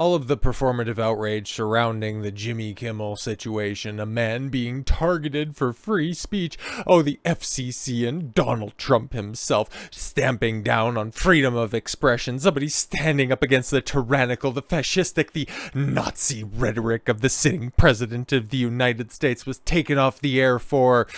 All of the performative outrage surrounding the Jimmy Kimmel situation, a man being targeted for free speech, the FCC and Donald Trump himself stamping down on freedom of expression, somebody standing up against the tyrannical, the fascistic, the Nazi rhetoric of the sitting president of the United States was taken off the air for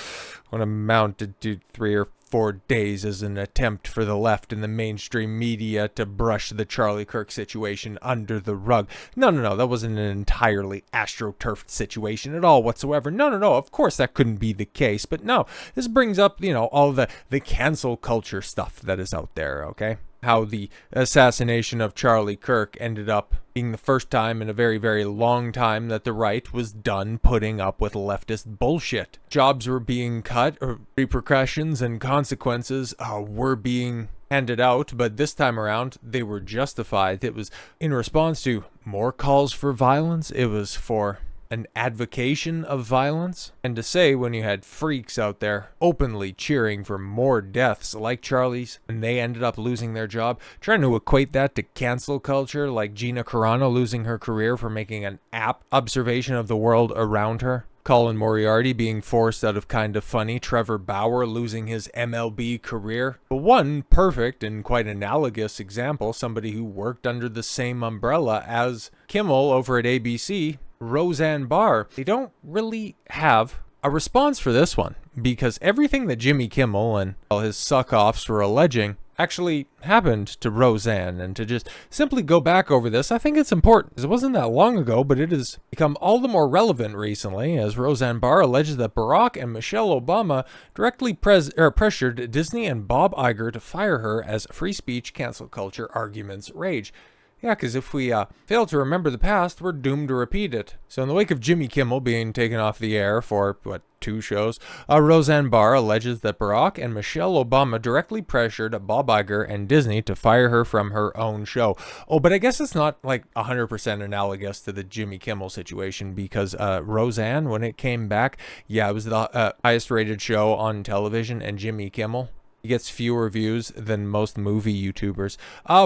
what amounted to 3 or 4 days as an attempt for the left and the mainstream media to brush the Charlie Kirk situation under the rug. No, that wasn't an entirely astroturfed situation at all whatsoever. No, of course that couldn't be the case. But no, this brings up, all the cancel culture stuff that is out there, okay? How the assassination of Charlie Kirk ended up being the first time in a very, very long time that the right was done putting up with leftist bullshit. Jobs were being cut, or repercussions and consequences were being handed out, but this time around, they were justified. It was in response to more calls for violence. It was for an advocation of violence. And to say when you had freaks out there openly cheering for more deaths like Charlie's and they ended up losing their job, trying to equate that to cancel culture like Gina Carano losing her career for making an apt observation of the world around her. Colin Moriarty being forced out of Kind of Funny, Trevor Bauer losing his MLB career. But one perfect and quite analogous example, somebody who worked under the same umbrella as Kimmel over at ABC, Roseanne Barr. They don't really have a response for this one, because everything that Jimmy Kimmel and all his suck-offs were alleging actually happened to Roseanne. And to just simply go back over this, I think it's important, because it wasn't that long ago, but it has become all the more relevant recently, as Roseanne Barr alleges that Barack and Michelle Obama directly pressured Disney and Bob Iger to fire her as free speech cancel culture arguments rage. Yeah, because if we fail to remember the past, we're doomed to repeat it. So in the wake of Jimmy Kimmel being taken off the air for, 2 shows, Roseanne Barr alleges that Barack and Michelle Obama directly pressured Bob Iger and Disney to fire her from her own show. Oh, but I guess it's not 100% analogous to the Jimmy Kimmel situation, because Roseanne, when it came back, it was the highest rated show on television, and Jimmy Kimmel, he gets fewer views than most movie YouTubers.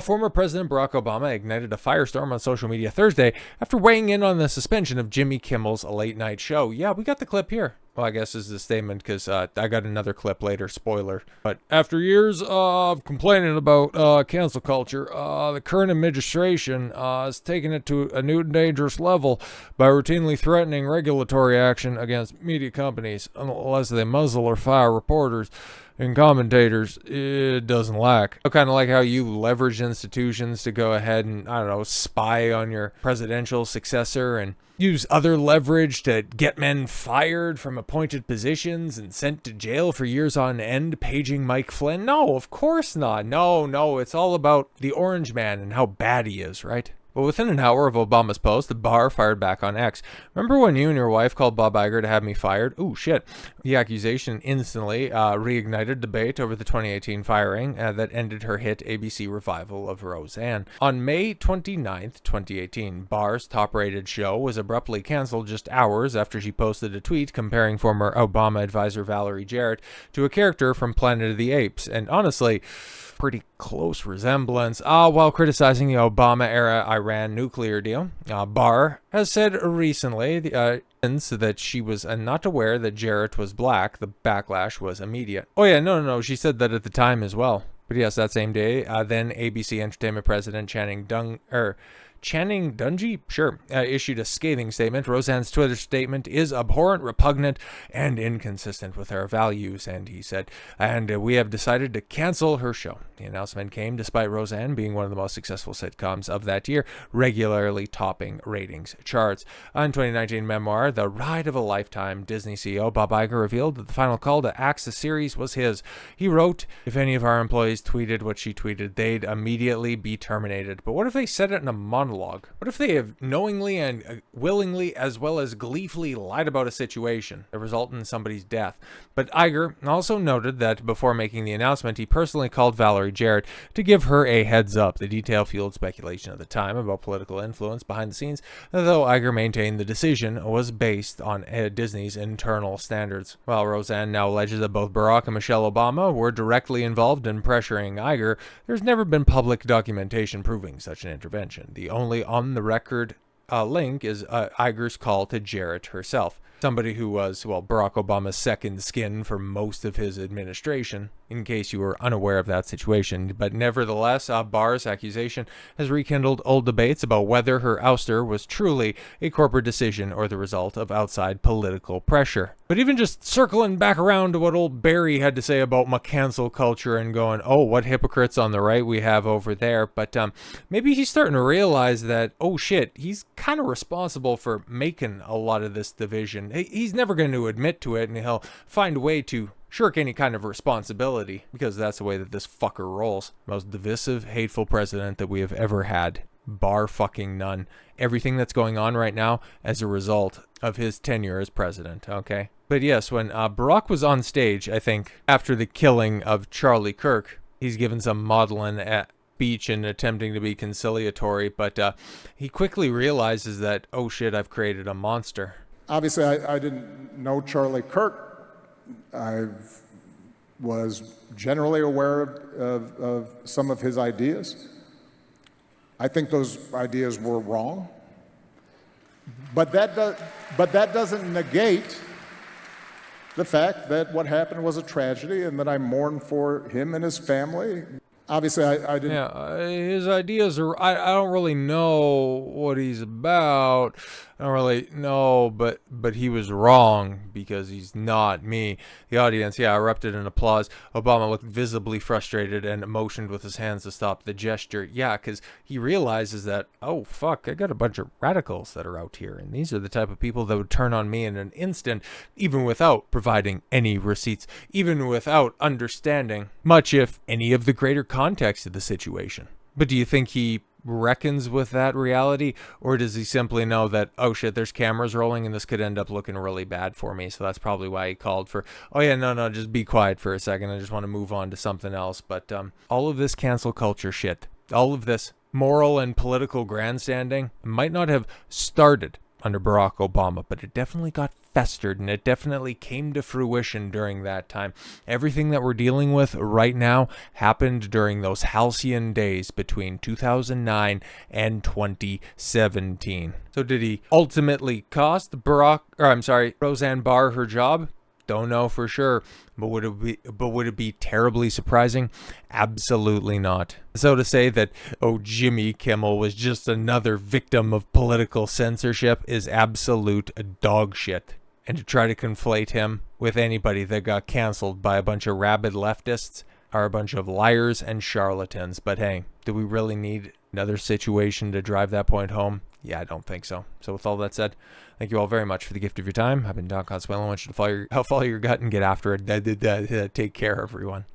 Former President Barack Obama ignited a firestorm on social media Thursday after weighing in on the suspension of Jimmy Kimmel's late night show. Yeah, we got the clip here. Well, I guess this is a statement because I got another clip later, spoiler. But after years of complaining about cancel culture, the current administration has taken it to a new and dangerous level by routinely threatening regulatory action against media companies unless they muzzle or fire reporters and commentators it doesn't lack. Kind of like how you leverage institutions to go ahead and, spy on your presidential successor and use other leverage to get men fired from appointed positions and sent to jail for years on end, paging Mike Flynn. No, of course not. No, it's all about the orange man and how bad he is, right? But within an hour of Obama's post, the Barr fired back on X. Remember when you and your wife called Bob Iger to have me fired? Ooh, shit. The accusation instantly reignited debate over the 2018 firing that ended her hit ABC revival of Roseanne. On May 29th, 2018, Barr's top-rated show was abruptly canceled just hours after she posted a tweet comparing former Obama advisor Valerie Jarrett to a character from Planet of the Apes. And honestly, pretty close resemblance. While criticizing the Obama-era Iran nuclear deal, Barr has said recently that she was not aware that Jarrett was black. The backlash was immediate. Oh yeah, no, she said that at the time as well. But yes, that same day, then ABC Entertainment President Channing Dungey, issued a scathing statement. Roseanne's Twitter statement is abhorrent, repugnant, and inconsistent with our values, and he said, and we have decided to cancel her show. The announcement came despite Roseanne being one of the most successful sitcoms of that year, regularly topping ratings charts. On 2019 memoir, The Ride of a Lifetime, Disney CEO Bob Iger revealed that the final call to axe the series was his. He wrote, "If any of our employees tweeted what she tweeted, they'd immediately be terminated. But what if they said it in a monologue? What if they have knowingly and willingly as well as gleefully lied about a situation that resulted in somebody's death?" But Iger also noted that before making the announcement, he personally called Valerie Jarrett to give her a heads up. The detail fueled speculation at the time about political influence behind the scenes, though Iger maintained the decision was based on Disney's internal standards. While Roseanne now alleges that both Barack and Michelle Obama were directly involved in pressuring Iger, there's never been public documentation proving such an intervention. The only only on the record link is Iger's call to Jarrett herself. Somebody who was, well, Barack Obama's second skin for most of his administration, in case you were unaware of that situation. But nevertheless, Barr's accusation has rekindled old debates about whether her ouster was truly a corporate decision or the result of outside political pressure. But even just circling back around to what old Barry had to say about my cancel culture and going, oh, what hypocrites on the right we have over there. But maybe he's starting to realize that, oh shit, he's kind of responsible for making a lot of this division. He's never going to admit to it, and he'll find a way to shirk any kind of responsibility, because that's the way that this fucker rolls. Most divisive, hateful president that we have ever had. Bar fucking none. Everything that's going on right now as a result of his tenure as president, okay? But yes, when Barack was on stage, I think, after the killing of Charlie Kirk, he's given some maudlin speech and attempting to be conciliatory, but he quickly realizes that, oh shit, I've created a monster. Obviously, I didn't know Charlie Kirk. I was generally aware of some of his ideas. I think those ideas were wrong. But that doesn't negate the fact that what happened was a tragedy and that I mourn for him and his family. Obviously, I didn't... Yeah, his ideas are... I don't really know what he's about. I don't really know, but he was wrong because he's not me. The audience, yeah, erupted in applause. Obama looked visibly frustrated and motioned with his hands to stop the gesture. Yeah, because he realizes that, oh, fuck, I got a bunch of radicals that are out here, and these are the type of people that would turn on me in an instant, even without providing any receipts, even without understanding much, if any, of the greater context of the situation. But do you think he reckons with that reality, or does he simply know that, oh shit, there's cameras rolling and this could end up looking really bad for me, so that's probably why he called for, oh yeah, no, just be quiet for a second, I just want to move on to something else. But all of this cancel culture shit, all of this moral and political grandstanding might not have started under Barack Obama, but it definitely got festered, and it definitely came to fruition during that time. Everything that we're dealing with right now happened during those halcyon days between 2009 and 2017. So did he ultimately cost Roseanne Barr her job? Don't know for sure, but would it be terribly surprising? Absolutely not. So to say that, oh, Jimmy Kimmel was just another victim of political censorship is absolute dog shit. And to try to conflate him with anybody that got canceled by a bunch of rabid leftists are a bunch of liars and charlatans. But hey, do we really need another situation to drive that point home? Yeah, I don't think so. So with all that said, thank you all very much for the gift of your time. I've been Don Consuelo. I want you to follow your gut and get after it. Take care, everyone.